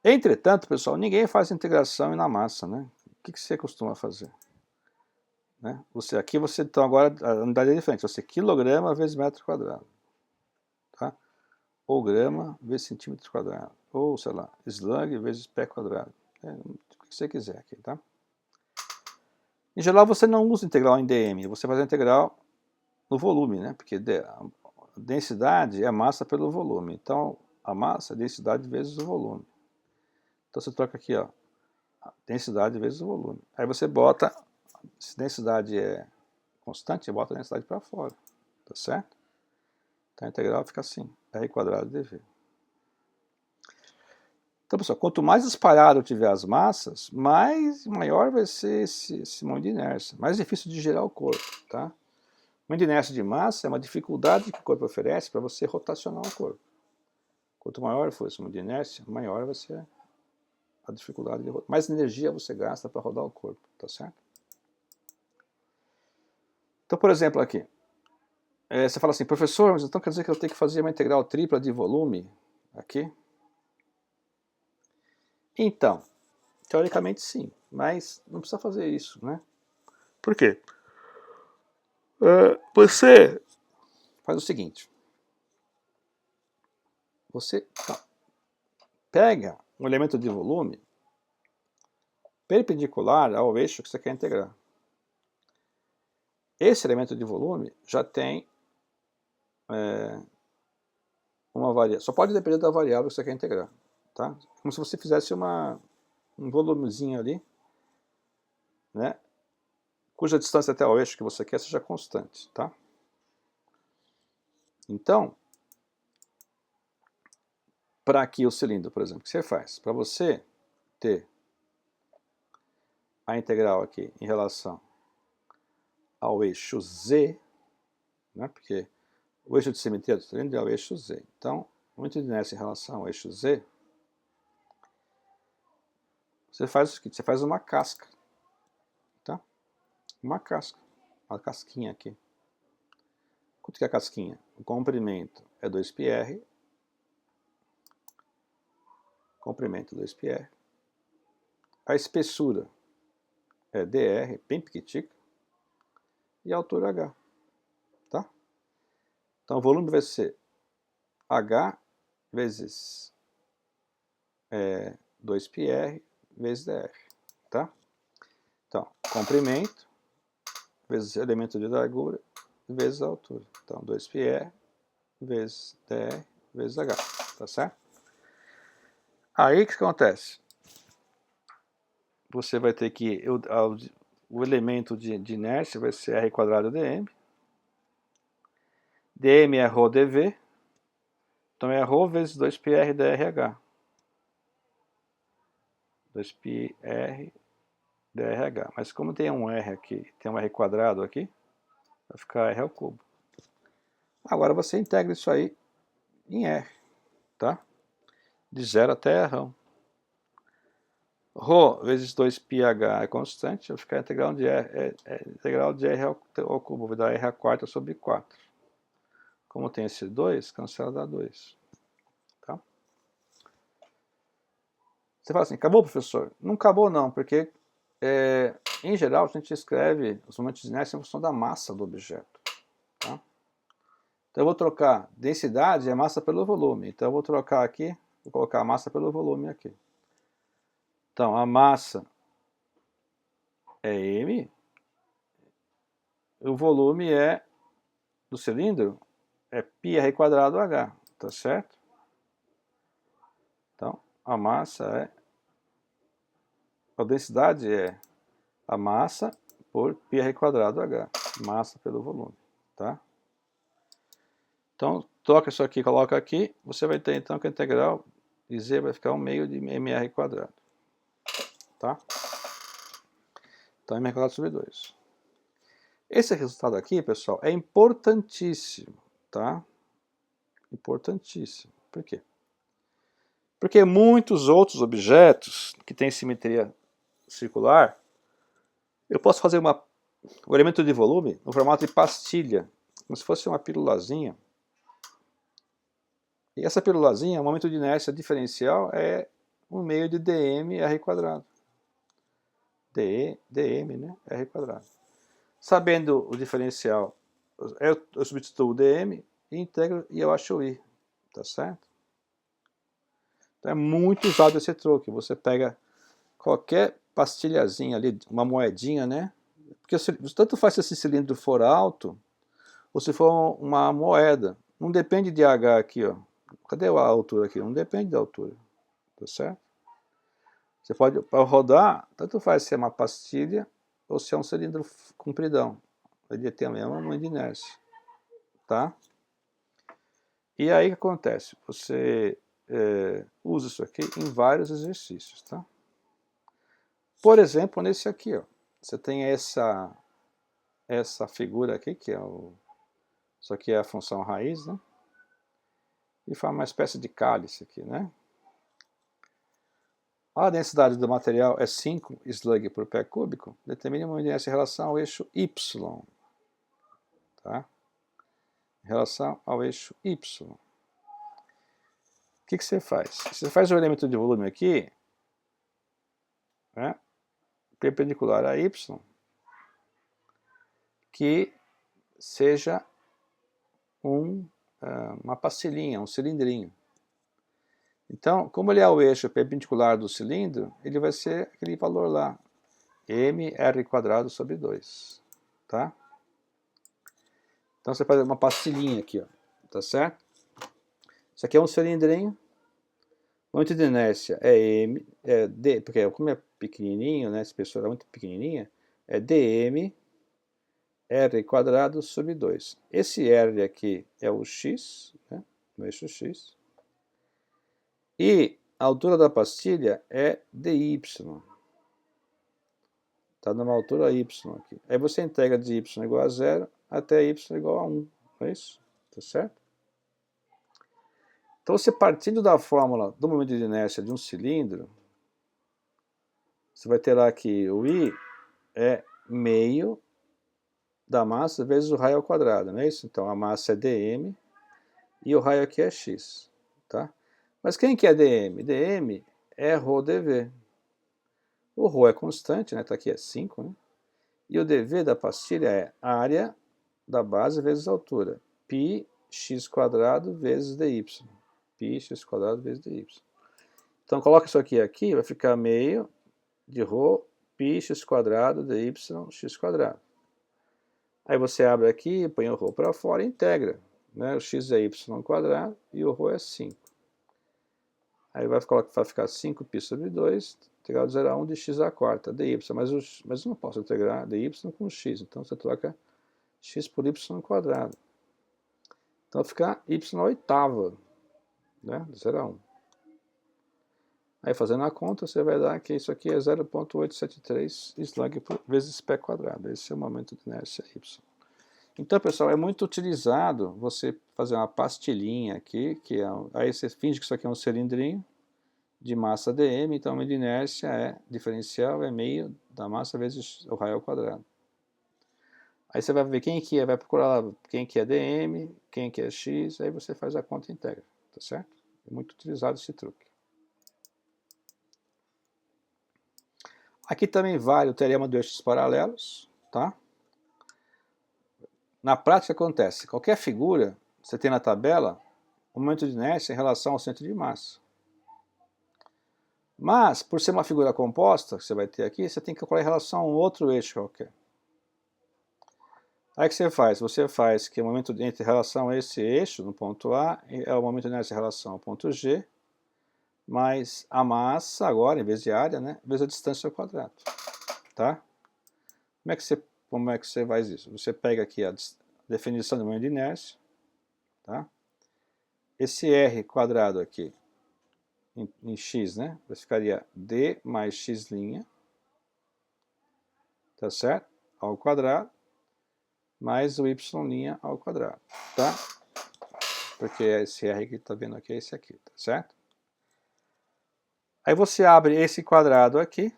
Entretanto, pessoal, ninguém faz integração na massa, né? O que você costuma fazer? Né? Aqui você, então agora a unidade é diferente, você quilograma vezes metro quadrado. Tá? Ou grama vezes centímetro quadrado. Ou, sei lá, slug vezes pé quadrado. O que você quiser aqui, tá? Em geral, você não usa integral em dm, você faz a integral no volume, né? Porque a densidade é a massa pelo volume. Então, a massa é densidade vezes o volume. Então, você troca aqui, ó, a densidade vezes o volume. Aí você bota, se densidade é constante, você bota a densidade para fora, tá certo? Então, a integral fica assim, R quadrado dV. Então, pessoal, quanto mais espalhado tiver as massas, maior vai ser esse momento de inércia. Mais difícil de gerar o corpo, tá? O momento de inércia de massa é uma dificuldade que o corpo oferece para você rotacionar o corpo. Quanto maior for esse momento de inércia, maior vai ser a dificuldade de rotar. Mais energia você gasta para rodar o corpo, tá certo? Então, por exemplo, aqui, você fala assim, professor, mas então quer dizer que eu tenho que fazer uma integral tripla de volume aqui? Então, teoricamente sim, mas não precisa fazer isso, né? Por quê? Você faz o seguinte, você pega um elemento de volume perpendicular ao eixo que você quer integrar. Esse elemento de volume já tem uma variável, só pode depender da variável que você quer integrar, tá? Como se você fizesse um volumezinho ali, né? Cuja distância até o eixo que você quer seja constante, tá? Então, para aqui o cilindro, por exemplo, o que você faz? Para você ter a integral aqui em relação ao eixo Z, né? Porque o eixo de simetria do cilindro é o eixo Z. Então, o momento de inércia em relação ao eixo Z, você faz o seguinte, você faz uma casca, tá? Uma casca, uma casquinha aqui. Quanto que é a casquinha? O comprimento é 2πr, comprimento 2πr. A espessura é dr, bem pequitica, e a altura h, tá? Então o volume vai ser h vezes 2πr vezes dr, tá? Então, comprimento vezes elemento de largura vezes a altura. Então, 2πr vezes dr vezes h, tá certo? Aí o que acontece? Você vai ter que, o elemento de inércia vai ser R quadrado dm. dm é ρ dv, então é ρ vezes 2πr drh. 2πr drh. Mas como tem um R aqui, tem um R quadrado aqui, vai ficar R ao cubo. Agora você integra isso aí em R, tá? De 0 até R. Rho vezes 2πh é constante, vai ficar integral de R, integral de R ao cubo, vai dar R a quarta sobre 4. Como tem esse 2, cancela, dá 2. Tá? Você fala assim, acabou, professor? Não acabou não, porque em geral a gente escreve os momentos de inércia em função da massa do objeto. Tá? Então eu vou trocar densidade é massa pelo volume, então eu vou trocar aqui, vou colocar a massa pelo volume aqui. Então a massa é M, o volume do cilindro é πr²h, tá certo? Então, a massa a densidade é a massa por πr²h, massa pelo volume, tá? Então, troca isso aqui, coloca aqui, você vai ter então que a integral de z vai ficar 1/2 de mr², tá? Então, mr² sobre 2. Esse resultado aqui, pessoal, é importantíssimo, tá? Importantíssimo. Por quê? Porque muitos outros objetos que têm simetria circular, eu posso fazer o elemento de volume no formato de pastilha, como se fosse uma pílulazinha. E essa pílulazinha, o momento de inércia diferencial é 1/2 de dm r². dm, né? r². Sabendo o diferencial, eu substituo o dm, integro e eu acho o i, tá certo? Então é muito usado esse truque, você pega qualquer pastilhazinha ali, uma moedinha, né? Porque tanto faz se esse cilindro for alto, ou se for uma moeda. Não depende de H aqui, ó. Cadê a altura aqui? Não depende da altura, tá certo? Você pode, para rodar, tanto faz se é uma pastilha ou se é um cilindro compridão. Ele tem a mesma momento de inércia, tá? E aí o que acontece? Você usa isso aqui em vários exercícios, tá? Por exemplo, nesse aqui, ó. Você tem essa figura aqui, que isso aqui é a função raiz, né? E forma uma espécie de cálice aqui, né? A densidade do material é 5 slug por pé cúbico, determina uma inércia em relação ao eixo Y. Tá? Em relação ao eixo Y. O que você faz? Você faz o elemento de volume aqui, né, perpendicular a Y, que seja uma pastilhinha, um cilindrinho. Então, como ele é o eixo perpendicular do cilindro, ele vai ser aquele valor lá, mr² sobre 2, tá? Então você faz uma pastilhinha aqui, ó, tá certo? Isso aqui é um cilindrinho, o momento de inércia é D, porque como é pequenininho, né, essa espessura é muito pequenininha, é dm r² sobre 2. Esse r aqui é o x, né, no eixo x, e a altura da pastilha é dy. Está numa altura y aqui. Aí você integra de y igual a 0 até y igual a 1. Não é isso? Tá certo? Então, você partindo da fórmula do momento de inércia de um cilindro, você vai ter lá que o I é meio da massa vezes o raio ao quadrado, não é isso? Então, a massa é dm e o raio aqui é x. Tá? Mas quem que é dm? dm é ρdv. O ρ é constante, né? Tá aqui é 5, né? E o dv da pastilha é área da base vezes a altura. πx² vezes dy. πx² vezes dy. Então, coloca isso aqui, vai ficar meio de ρ πx² dy x². Aí você abre aqui, põe o ρ para fora e integra. Né? O x é y² e o ρ é 5. Aí vai ficar 5π sobre 2, integral de 0 a 1 de x², dy. Mas eu não posso integrar dy com x, então você troca x por y². Então fica y/8, né? De 0 a 1. Aí fazendo a conta, você vai dar que isso aqui é 0,873 slug vezes π². Esse é o momento de inércia y. Então, pessoal, é muito utilizado você fazer uma pastilhinha aqui, aí você finge que isso aqui é um cilindrinho de massa dm, então a medida de inércia diferencial é meio da massa vezes o raio ao quadrado. Aí você vai ver quem que é, vai procurar lá quem que é dm, quem que é x, aí você faz a conta íntegra, tá certo? É muito utilizado esse truque. Aqui também vale o teorema dos eixos paralelos, tá? Na prática acontece, qualquer figura, você tem na tabela, o momento de inércia em relação ao centro de massa. Mas, por ser uma figura composta, que você vai ter aqui, você tem que calcular em relação a um outro eixo qualquer. Aí o que você faz? Você faz que o momento em relação a esse eixo, no ponto A, é o momento de inércia em relação ao ponto G, mais a massa, agora, em vez de área, né, vezes a distância ao quadrado. Tá? Como é que você faz isso? Você pega aqui a definição do momento de inércia, tá? Esse R quadrado aqui, em x, né? Você ficaria d mais x', tá certo? Ao quadrado, mais o y' ao quadrado, tá? Porque esse R que está vendo aqui é esse aqui, tá certo? Aí você abre esse quadrado aqui,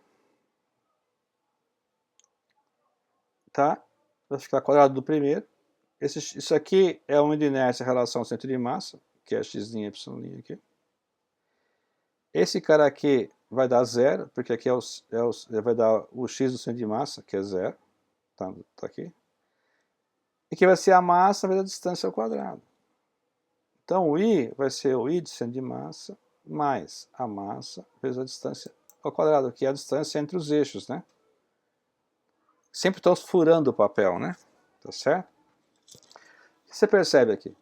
tá? Vai ficar quadrado do primeiro. Isso aqui é uma inércia em relação ao centro de massa, que é x', y' aqui. Esse cara aqui vai dar zero, porque aqui vai dar o x do centro de massa, que é zero, tá aqui. E que vai ser a massa vezes a distância ao quadrado. Então o i vai ser o i de centro de massa mais a massa vezes a distância ao quadrado, que é a distância entre os eixos, né? Sempre estou furando o papel, né? Tá certo? O que você percebe aqui?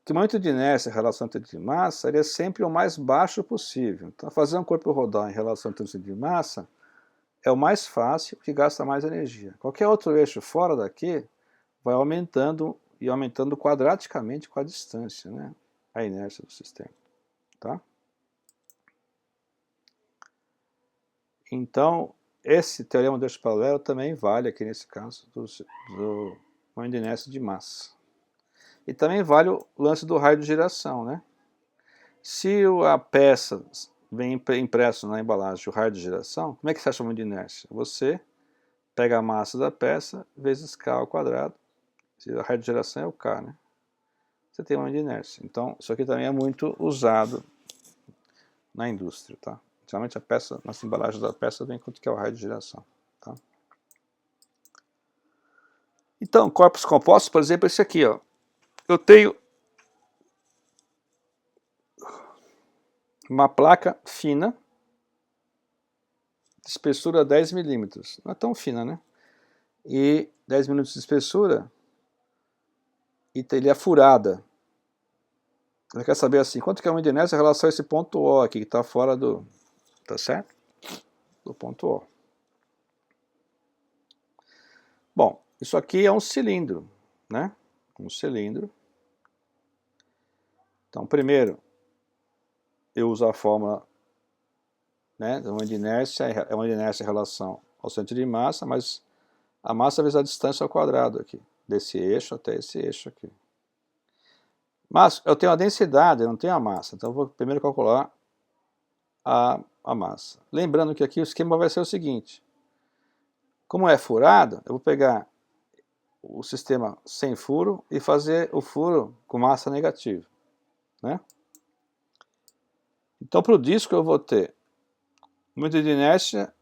Que o momento de inércia em relação ao centro de massa ele é sempre o mais baixo possível. Então, fazer um corpo rodar em relação ao centro de massa é o mais fácil, que gasta mais energia. Qualquer outro eixo fora daqui vai aumentando e aumentando quadraticamente com a distância, né? A inércia do sistema. Tá? Então, esse teorema do eixo paralelo também vale aqui nesse caso do momento de inércia de massa. E também vale o lance do raio de giração, né? Se a peça vem impresso na embalagem o raio de giração, como é que você acha o momento de inércia? Você pega a massa da peça vezes k ao quadrado, se a raio de geração é o k, né? Você tem um momento de inércia. Então, isso aqui também é muito usado na indústria, tá? Geralmente a peça, nas embalagens da peça vem quanto que é o raio de geração, tá? Então, corpos compostos, por exemplo, esse aqui, ó. Eu tenho uma placa fina, de espessura 10 milímetros. Não é tão fina, né? E 10 milímetros de espessura, e ele é furada. Ela quer saber assim, quanto que é o momento de inércia em relação a esse ponto O aqui, que está fora do... Tá certo? Do ponto O. Bom, isso aqui é um cilindro, né? Um cilindro. Então, primeiro, eu uso a fórmula, né? Uma de inércia é uma de inércia em relação ao centro de massa, mas a massa vezes a distância ao quadrado aqui, desse eixo até esse eixo aqui. Mas eu tenho a densidade, eu não tenho a massa, então eu vou primeiro calcular a massa. Lembrando que aqui o esquema vai ser o seguinte: como é furado, eu vou pegar o sistema sem furo e fazer o furo com massa negativa, né? Então, para o disco eu vou ter o momento de inércia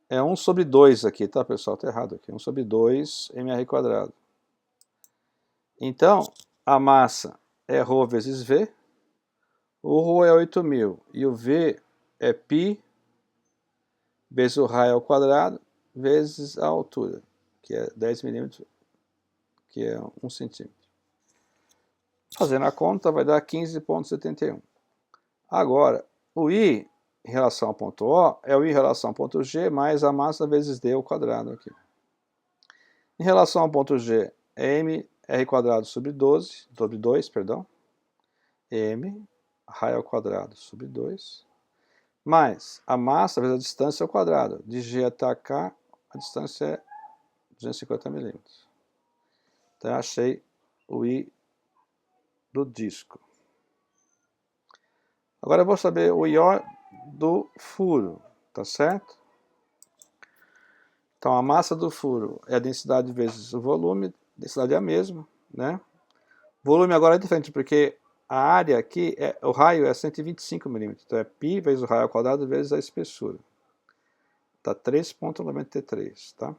é 1 sobre 2 aqui, tá, pessoal? Está errado aqui, 1 sobre 2 mr quadrado. Então, a massa é ρ vezes V, o ρ é 8.000 e o V é π vezes o raio ao quadrado vezes a altura, que é 10 milímetros, que é 1 centímetro. Fazendo a conta vai dar 15,71. Agora, o I em relação ao ponto O é o I em relação ao ponto G mais a massa vezes D ao quadrado aqui. Em relação ao ponto G é mr quadrado sobre 2, m raio ao quadrado sobre 2, mais a massa vezes a distância ao quadrado. De G até K, a distância é 250 milímetros. Então eu achei o I do disco. Agora eu vou saber o IO do furo, tá certo? Então a massa do furo é a densidade vezes o volume, a densidade é a mesma, né? O volume agora é diferente, porque a área aqui, o raio é 125 milímetros, então é π vezes o raio ao quadrado vezes a espessura. Tá 3,93, tá?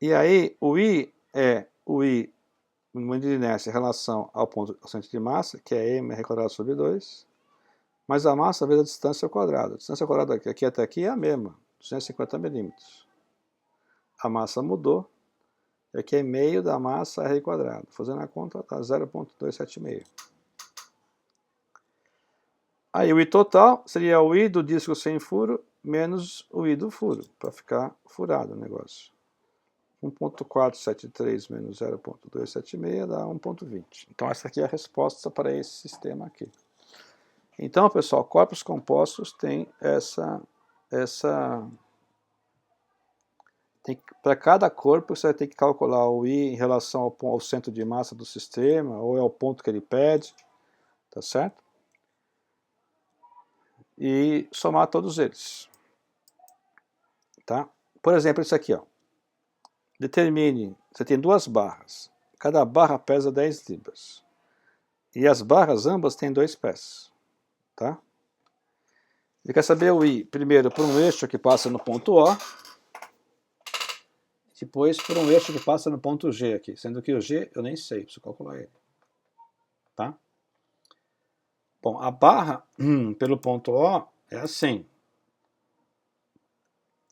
E aí o I é o I no momento de inércia em relação ao ponto ao centro de massa, que é m quadrado sobre 2, mas a massa vezes a distância ao quadrado. A distância ao quadrado aqui até aqui é a mesma, 250 milímetros. A massa mudou, e aqui é meio da massa r quadrado. Fazendo a conta, dá 0,276. Aí o I total seria o I do disco sem furo menos o I do furo, para ficar furado o negócio. 1,473 menos 0,276 dá 1,20. Então essa aqui é a resposta para esse sistema aqui. Então, pessoal, corpos compostos tem para cada corpo você vai ter que calcular o I em relação ao centro de massa do sistema, ou é o ponto que ele pede, tá certo? E somar todos eles. Tá? Por exemplo, isso aqui, ó. Determine, você tem duas barras, cada barra pesa 10 libras. E as barras ambas têm 2 pés. Tá? Ele quer saber o I, primeiro por um eixo que passa no ponto O, depois por um eixo que passa no ponto G aqui, sendo que o G eu nem sei, preciso calcular ele. Tá? Bom, a barra pelo ponto O é assim.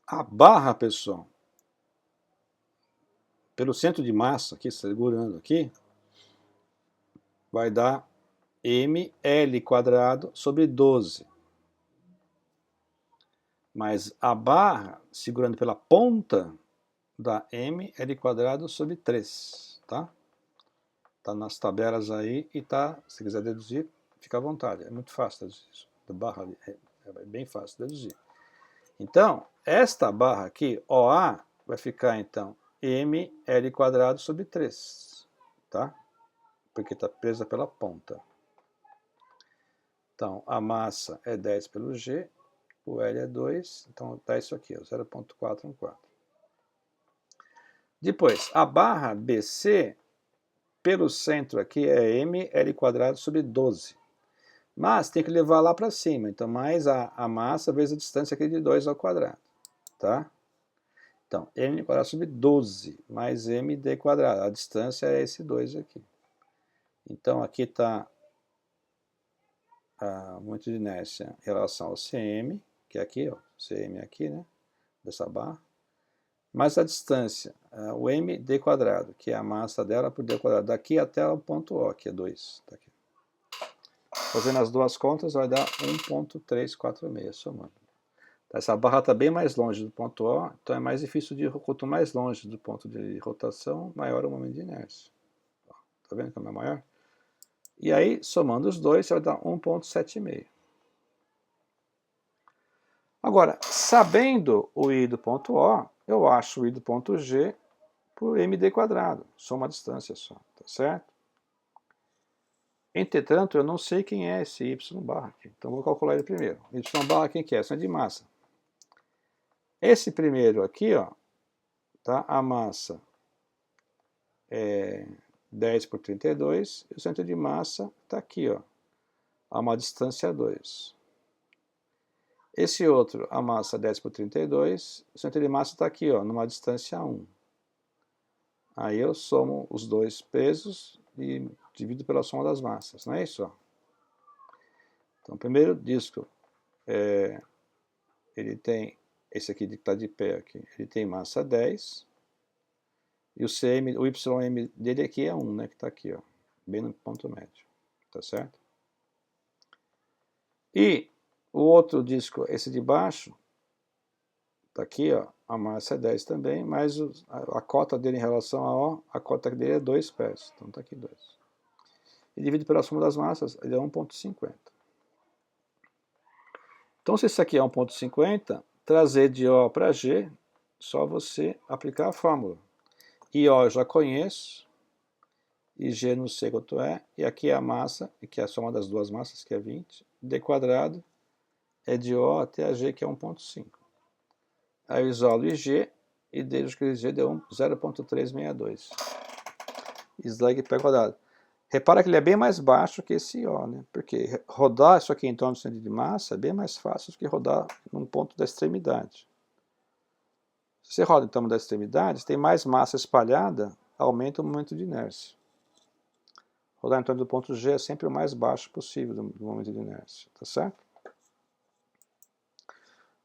A barra, pessoal, pelo centro de massa, aqui segurando aqui, vai dar ml quadrado sobre 12. Mas a barra, segurando pela ponta, dá ml quadrado sobre 3, tá? Tá nas tabelas aí e tá, se quiser deduzir, fica à vontade. É muito fácil deduzir isso. A barra ali é bem fácil deduzir. Então, esta barra aqui, OA, vai ficar então ml quadrado sobre 3, tá? Porque está presa pela ponta. Então, a massa é 10 pelo G, o L é 2, então dá isso aqui, 0,414. Depois, a barra BC, pelo centro aqui, é ml quadrado sobre 12. Mas tem que levar lá para cima, então mais a massa vezes a distância aqui de 2 ao quadrado. Tá? Então, m quadrado sobre 12 mais md quadrado. A distância é esse 2 aqui. Então, aqui está a momento de inércia em relação ao cm, que é aqui, ó, cm aqui, né, dessa barra, mais a distância, o md quadrado, que é a massa dela por d quadrado, daqui até o ponto O, que é 2. Tá aqui. Fazendo as duas contas, vai dar 1,346, somando. Essa barra está bem mais longe do ponto O, então é mais difícil de, quanto mais longe do ponto de rotação, maior o momento de inércia. Está vendo como é maior? E aí, somando os dois, vai dar 1,76. Agora, sabendo o I do ponto O, eu acho o I do ponto G por md quadrado. Só uma distância só, tá certo? Entretanto, eu não sei quem é esse y barra aqui. Então, vou calcular ele primeiro. Y barra quem que é? Centro de massa. Esse primeiro aqui, ó, tá? A massa é 10 por 32, e o centro de massa está aqui, ó, a uma distância 2. Esse outro, a massa 10 por 32, o centro de massa está aqui, ó, numa distância 1. Aí eu somo os dois pesos e divido pela soma das massas, não é isso? Ó? Então, o primeiro disco, ele tem, esse aqui que está de pé aqui, ele tem massa 10, e o CM, o YM dele aqui é 1, né, que está aqui, ó, bem no ponto médio, tá certo? E o outro disco, esse de baixo, está aqui, ó, a massa é 10 também, mas a cota dele em relação a O, a cota dele é 2 pés, então está aqui 2. E dividido pela soma das massas, ele é 1,50. Então, se isso aqui é 1,50, trazer de O para G, só você aplicar a fórmula. IO eu já conheço, IG não sei quanto é, e aqui é a massa, que é a soma das duas massas, que é 20, D quadrado é de O até a G, que é 1,5. Aí eu isolo IG, e desde que o IG deu 0,362. Slag pé quadrado. Repara que ele é bem mais baixo que esse IO, né? Porque rodar isso aqui em torno do centro de massa é bem mais fácil do que rodar num ponto da extremidade. Se você roda em torno da extremidade, tem mais massa espalhada, aumenta o momento de inércia. Rodar em torno do ponto G é sempre o mais baixo possível do momento de inércia, tá certo?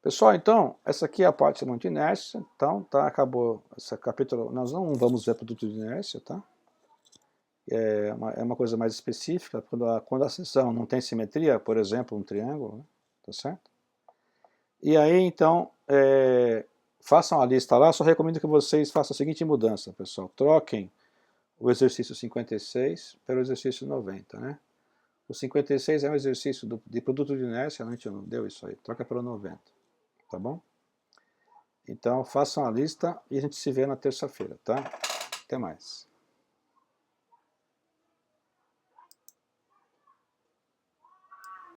Pessoal, então, essa aqui é a parte do momento de inércia. Então, tá, acabou esse capítulo. Nós não vamos ver produto de inércia, tá? É uma coisa mais específica, quando a seção não tem simetria, por exemplo, um triângulo, né? Tá certo? E aí, então, façam a lista lá, só recomendo que vocês façam a seguinte mudança, pessoal. Troquem o exercício 56 pelo exercício 90, né? O 56 é um exercício de produto de inércia, a gente não deu isso aí, troca pelo 90, tá bom? Então, façam a lista e a gente se vê na terça-feira, tá? Até mais.